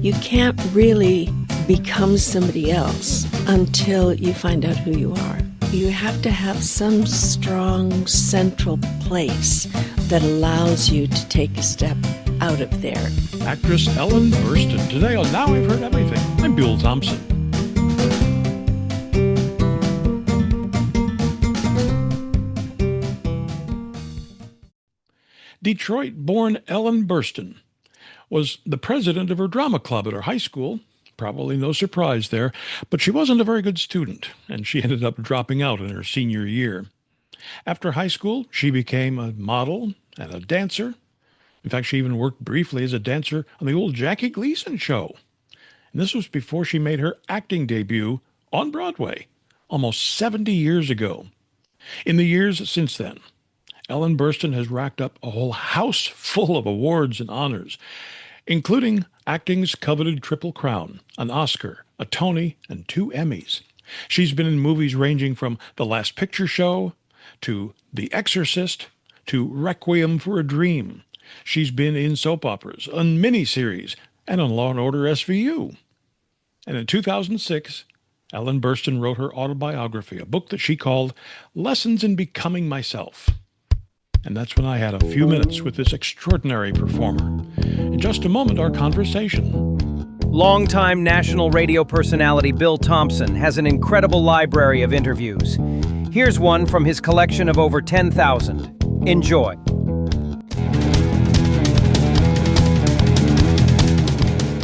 You can't really become somebody else until you find out who you are. You have to have some strong central place that allows you to take a step out of there. Actress Ellen Burstyn today on Now I've Heard Everything. I'm Bill Thompson. Detroit-born Ellen Burstyn was the president of her drama club at her high school. Probably no surprise there, but she wasn't a very good student, and she ended up dropping out in her senior year. After high school, she became a model and a dancer. In fact, she even worked briefly as a dancer on the old Jackie Gleason show. And this was before she made her acting debut on Broadway, almost 70 years ago. In the years since then, Ellen Burstyn has racked up a whole house full of awards and honors, including acting's coveted Triple Crown, an Oscar, a Tony, and 2 Emmys. She's been in movies ranging from The Last Picture Show to The Exorcist to Requiem for a Dream. She's been in soap operas, on miniseries, and on Law & Order SVU. And in 2006, Ellen Burstyn wrote her autobiography, a book that she called Lessons in Becoming Myself. And that's when I had a few minutes with this extraordinary performer. In just a moment, our conversation. Longtime national radio personality Bill Thompson has an incredible library of interviews. Here's one from his collection of over 10,000. Enjoy.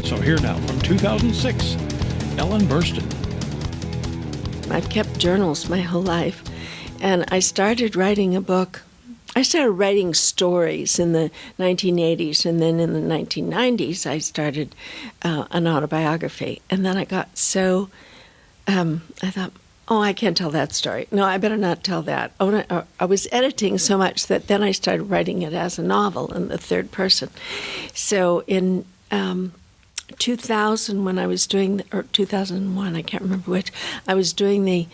So here now, from 2006, Ellen Burstyn. I've kept journals my whole life, and I started writing a book. I started writing stories in the 1980s, and then in the 1990s, I started an autobiography. And then I got so, I thought, oh, I can't tell that story. No, I better not tell that. I was editing so much that then I started writing it as a novel in the third person. So in 2000, when I was doing, or 2001, I can't remember which, I was doing the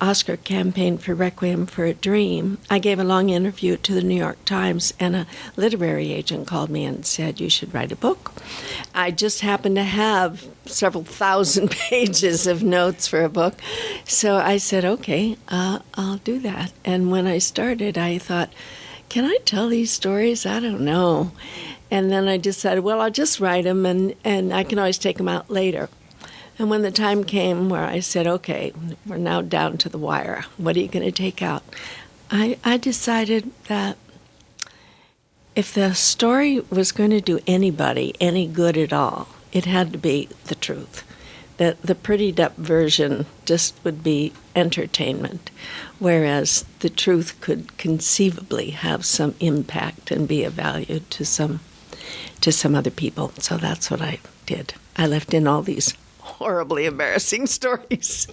Oscar campaign for Requiem for a Dream. I gave a long interview to the New York Times, and a literary agent called me and said, you should write a book. I just happened to have several thousand pages of notes for a book. So I said, okay, I'll do that. And when I started, I thought, can I tell these stories? I don't know. And then I decided, well, I'll just write them, and I can always take them out later. And when the time came where I said, okay, we're now down to the wire, what are you going to take out? I decided that if the story was going to do anybody any good at all, it had to be the truth. That the prettied up version just would be entertainment, whereas the truth could conceivably have some impact and be of value to some other people. So that's what I did. I left in all these horribly embarrassing stories.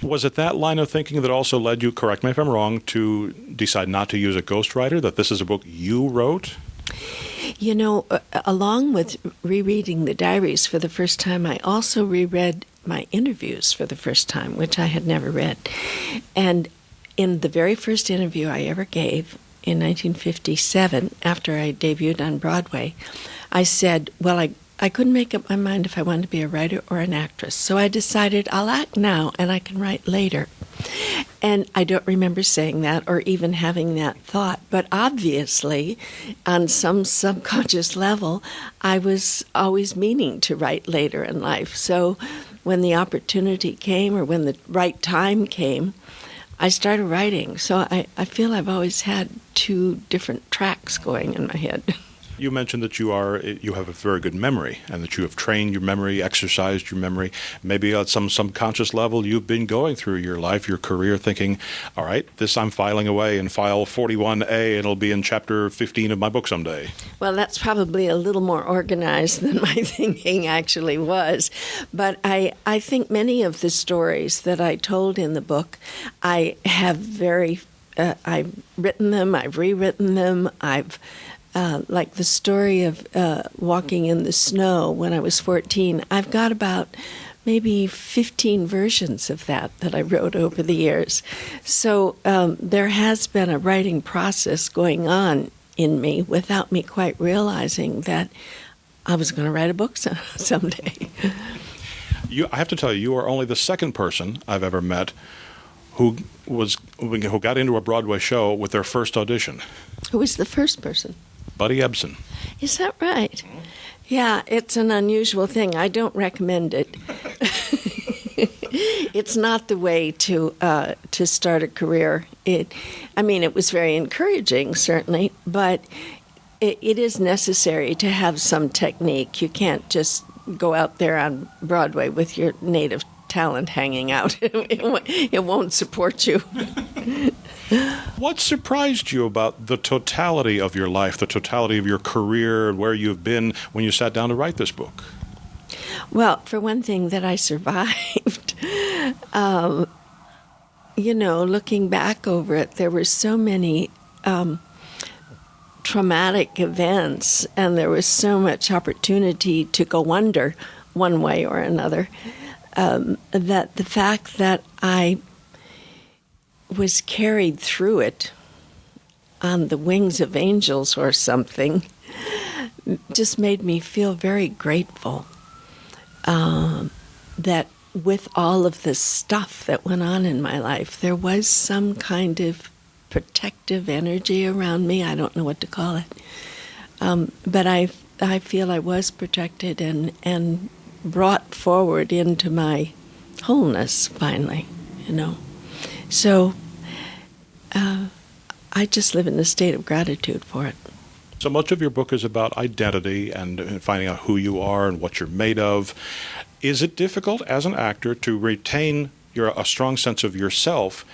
Was it that line of thinking that also led you, correct me if I'm wrong, to decide not to use a ghostwriter, that this is a book you wrote? You know, along with rereading the diaries for the first time, I also reread my interviews for the first time, which I had never read. And in the very first interview I ever gave in 1957, after I debuted on Broadway, I said, well, I couldn't make up my mind if I wanted to be a writer or an actress. So I decided I'll act now and I can write later. And I don't remember saying that or even having that thought. But obviously, on some subconscious level, I was always meaning to write later in life. So when the opportunity came or when the right time came, I started writing. So I feel I've always had 2 different tracks going in my head. You mentioned that you have a very good memory and that you have trained your memory, exercised your memory. Maybe at some subconscious level you've been going through your life, your career, thinking, all right, this I'm filing away in file 41A, and it'll be in chapter 15 of my book someday. Well, that's probably a little more organized than my thinking actually was. But I think many of the stories that I told in the book, I have I've written them, I've rewritten them, like the story of walking in the snow when I was 14, I've got about maybe 15 versions of that I wrote over the years. So there has been a writing process going on in me without me quite realizing that I was going to write a book someday. I have to tell you, you are only the second person I've ever met who got into a Broadway show with their first audition. Who was the first person? Buddy Ebsen. Is that right? Yeah, it's an unusual thing. I don't recommend it. It's not the way to start a career. It was very encouraging, certainly, but it is necessary to have some technique. You can't just go out there on Broadway with your native talent hanging out. It won't support you. What surprised you about the totality of your life, the totality of your career, and where you've been when you sat down to write this book? Well, for one thing, that I survived. Looking back over it, there were so many traumatic events, and there was so much opportunity to go under one way or another, that the fact that I was carried through it on the wings of angels or something just made me feel very grateful that with all of the stuff that went on in my life, there was some kind of protective energy around me. I don't know what to call it. But I feel I was protected and brought forward into my wholeness finally, So I just live in a state of gratitude for it. So much of your book is about identity and finding out who you are and what you're made of. Is it difficult as an actor to retain a strong sense of yourself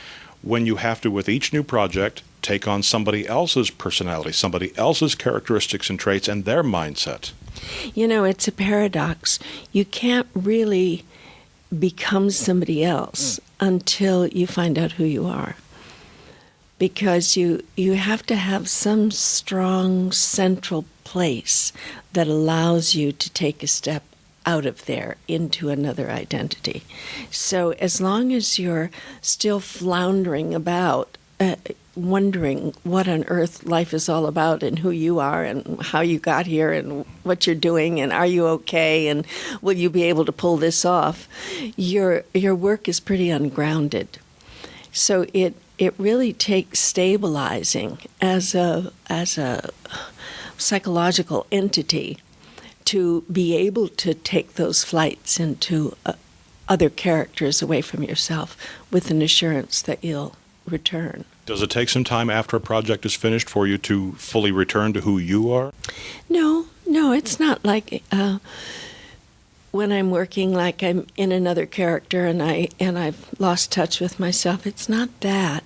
when you have to, with each new project, take on somebody else's personality, somebody else's characteristics and traits and their mindset? It's a paradox. You can't really become somebody else until you find out who you are. Because you have to have some strong central place that allows you to take a step out of there into another identity. So as long as you're still floundering about, wondering what on earth life is all about and who you are and how you got here and what you're doing and are you okay and will you be able to pull this off, your work is pretty ungrounded. So it really takes stabilizing as a psychological entity to be able to take those flights into other characters away from yourself with an assurance that you'll return. Does it take some time after a project is finished for you to fully return to who you are? No, it's not like when I'm working like I'm in another character and I've lost touch with myself. It's not that.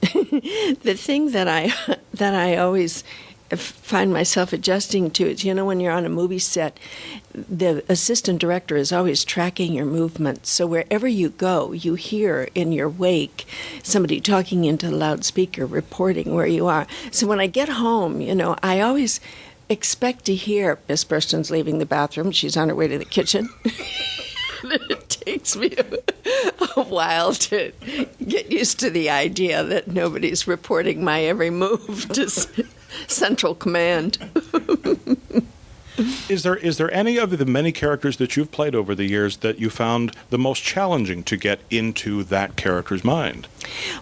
The thing that I always find myself adjusting to is, when you're on a movie set, the assistant director is always tracking your movements. So wherever you go, you hear in your wake somebody talking into the loudspeaker, reporting where you are. So when I get home, I always expect to hear, Miss Burstyn's leaving the bathroom, she's on her way to the kitchen. It takes me a while to get used to the idea that nobody's reporting my every move to Central Command. Is there any of the many characters that you've played over the years that you found the most challenging to get into that character's mind?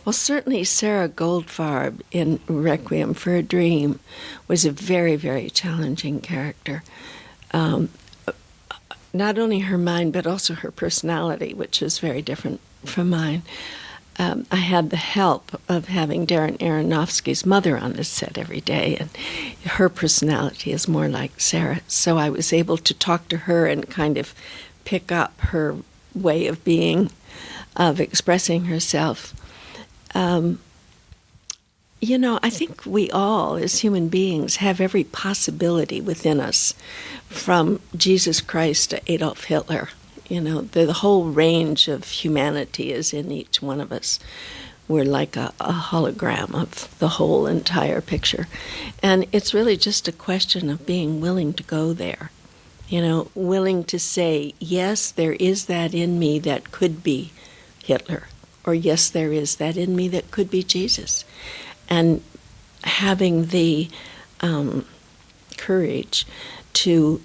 Well, certainly Sarah Goldfarb in Requiem for a Dream was a very, very challenging character. Not only her mind, but also her personality, which was very different from mine. I had the help of having Darren Aronofsky's mother on the set every day, and her personality is more like Sarah. So I was able to talk to her and kind of pick up her way of being, of expressing herself. I think we all, as human beings, have every possibility within us, from Jesus Christ to Adolf Hitler. The whole range of humanity is in each one of us. We're like a hologram of the whole entire picture. And it's really just a question of being willing to go there. Willing to say, yes, there is that in me that could be Hitler. Or yes, there is that in me that could be Jesus. And having the courage to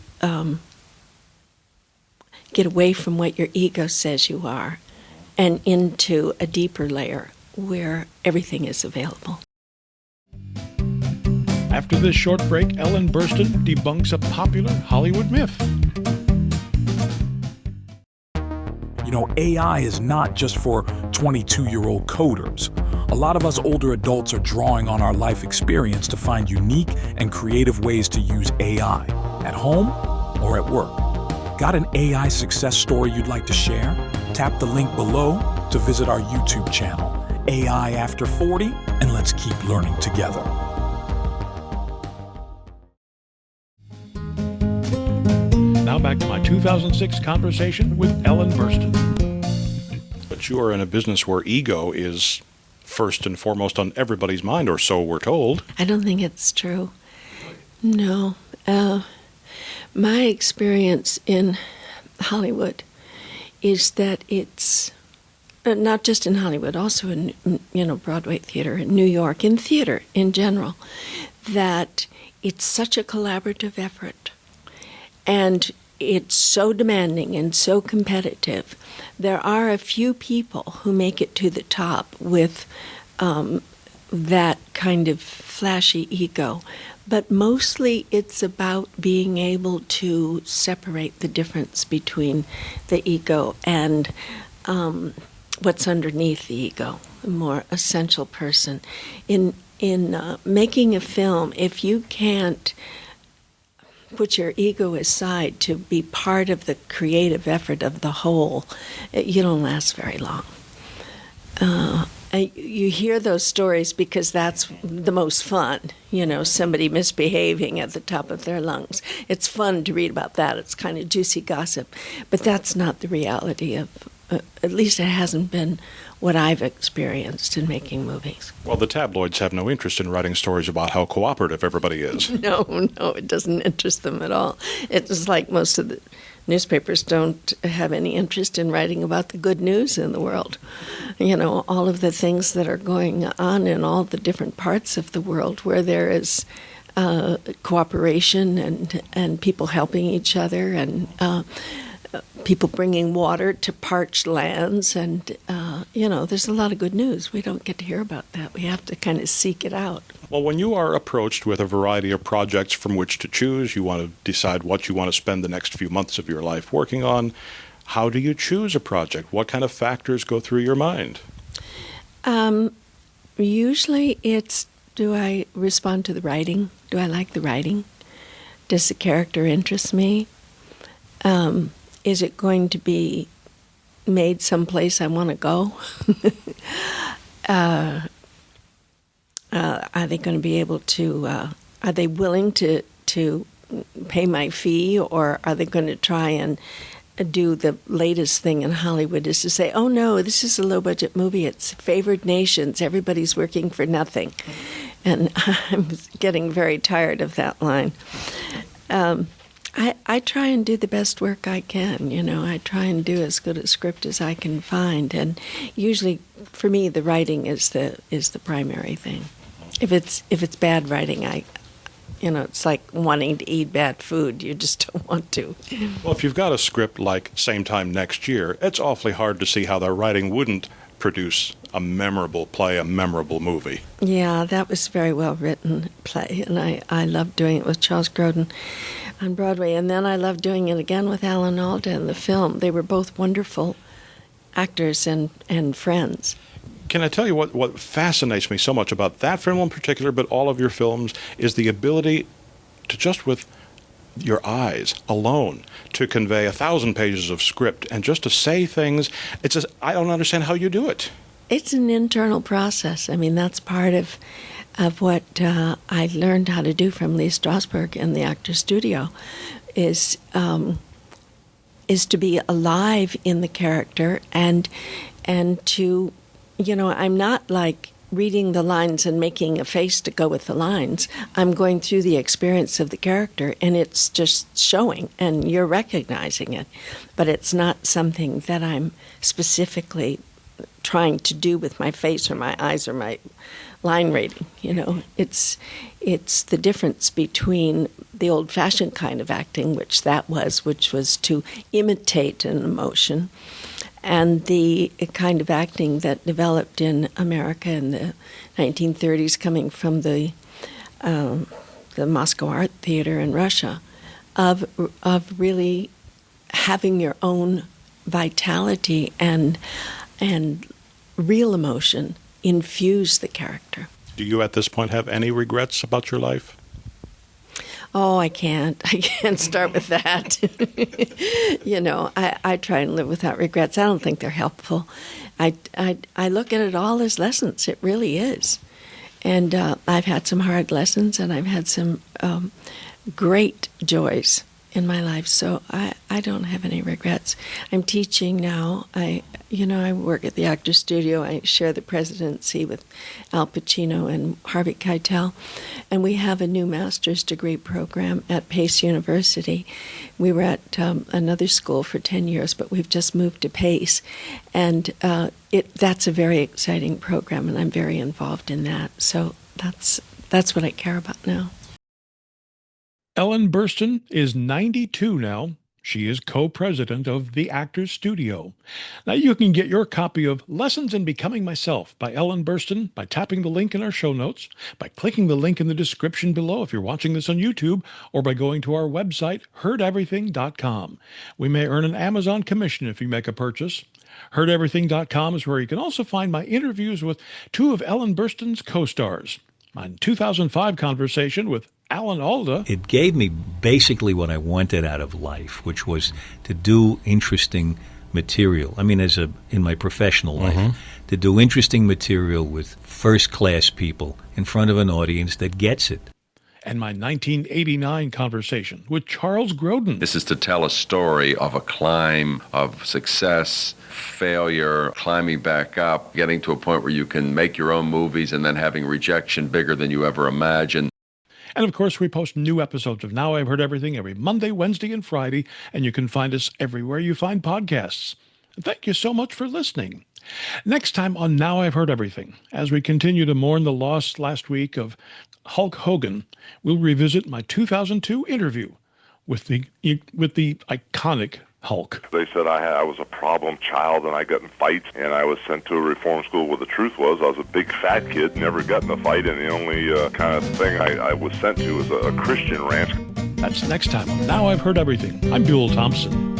get away from what your ego says you are and into a deeper layer where everything is available. After this short break, Ellen Burstyn debunks a popular Hollywood myth. You know, AI is not just for 22-year-old coders. A lot of us older adults are drawing on our life experience to find unique and creative ways to use AI, at home or at work. Got an AI success story you'd like to share? Tap the link below to visit our YouTube channel, AI After 40, and let's keep learning together. Now back to my 2006 conversation with Ellen Burstyn. But you are in a business where ego is first and foremost on everybody's mind, or so we're told. I don't think it's true. No. My experience in Hollywood is that it's not just in Hollywood, also in Broadway theater, in New York, in theater in general, that it's such a collaborative effort. And it's so demanding and so competitive. There are a few people who make it to the top with that kind of flashy ego. But mostly it's about being able to separate the difference between the ego and what's underneath the ego, the more essential person. In making a film, if you can't put your ego aside to be part of the creative effort of the whole, you don't last very long. You hear those stories because that's the most fun, somebody misbehaving at the top of their lungs. It's fun to read about that. It's kind of juicy gossip. But that's not the reality of, at least it hasn't been what I've experienced in making movies. Well, the tabloids have no interest in writing stories about how cooperative everybody is. No, it doesn't interest them at all. It's like most of the newspapers don't have any interest in writing about the good news in the world. All of the things that are going on in all the different parts of the world where there is cooperation and people helping each other and people bringing water to parched lands. And, there's a lot of good news. We don't get to hear about that. We have to kind of seek it out. Well, when you are approached with a variety of projects from which to choose, you want to decide what you want to spend the next few months of your life working on. How do you choose a project? What kind of factors go through your mind? Usually it's, do I respond to the writing? Do I like the writing? Does the character interest me? Is it going to be made someplace I want to go? Are they going to be able to, are they willing to pay my fee, or are they going to try and do the latest thing in Hollywood is to say, oh no, this is a low-budget movie, it's favored nations, everybody's working for nothing. And I'm getting very tired of that line. I try and do the best work I can, I try and do as good a script as I can find, and usually for me the writing is the primary thing. If it's bad writing, it's like wanting to eat bad food. You just don't want to. Well, if you've got a script like Same Time Next Year, it's awfully hard to see how the writing wouldn't produce a memorable play, a memorable movie. Yeah, that was a very well-written play, and I loved doing it with Charles Grodin on Broadway. And then I loved doing it again with Alan Alda in the film. They were both wonderful actors and friends. Can I tell you what fascinates me so much about that film in particular, but all of your films, is the ability to just with your eyes alone to convey 1,000 pages of script and just to say things. I don't understand how you do it. It's an internal process. I mean, that's part of what I learned how to do from Lee Strasberg in the Actors Studio, is to be alive in the character and to, I'm not like reading the lines and making a face to go with the lines. I'm going through the experience of the character, and it's just showing, and you're recognizing it. But it's not something that I'm specifically trying to do with my face or my eyes or my line reading. It's the difference between the old-fashioned kind of acting, which was to imitate an emotion, and the kind of acting that developed in America in the 1930s, coming from the Moscow Art Theater in Russia, of really having your own vitality and real emotion infuse the character. Do you at this point have any regrets about your life? Oh, I can't start with that. I try and live without regrets. I don't think they're helpful. I look at it all as lessons. It really is. And I've had some hard lessons, and I've had some great joys in my life, so I don't have any regrets. I'm teaching now. I work at the Actors Studio. I share the presidency with Al Pacino and Harvey Keitel, and we have a new master's degree program at Pace University. We were at another school for 10 years, but we've just moved to Pace, and that's a very exciting program, and I'm very involved in that. So that's what I care about now. Ellen Burstyn is 92 now. She is co-president of the Actors Studio. Now you can get your copy of Lessons in Becoming Myself by Ellen Burstyn by tapping the link in our show notes, by clicking the link in the description below if you're watching this on YouTube, or by going to our website, heardeverything.com. We may earn an Amazon commission if you make a purchase. Heardeverything.com is where you can also find my interviews with two of Ellen Burstyn's co-stars. My 2005 conversation with Alan Alda. It gave me basically what I wanted out of life, which was to do interesting material. I mean, in my professional life, to do interesting material with first-class people in front of an audience that gets it. And my 1989 conversation with Charles Grodin. This is to tell a story of a climb, of success, failure, climbing back up, getting to a point where you can make your own movies, and then having rejection bigger than you ever imagined. And of course, we post new episodes of Now I've Heard Everything every Monday, Wednesday, and Friday, and you can find us everywhere you find podcasts. And thank you so much for listening. Next time on Now I've Heard Everything, as we continue to mourn the loss last week of Hulk Hogan, we'll revisit my 2002 interview with the iconic Hulk. They said I was a problem child and I got in fights, and I was sent to a reform school where the truth was I was a big fat kid, never got in a fight, and the only kind of thing I was sent to was a Christian ranch. That's next time on Now I've Heard Everything. I'm Buell Thompson.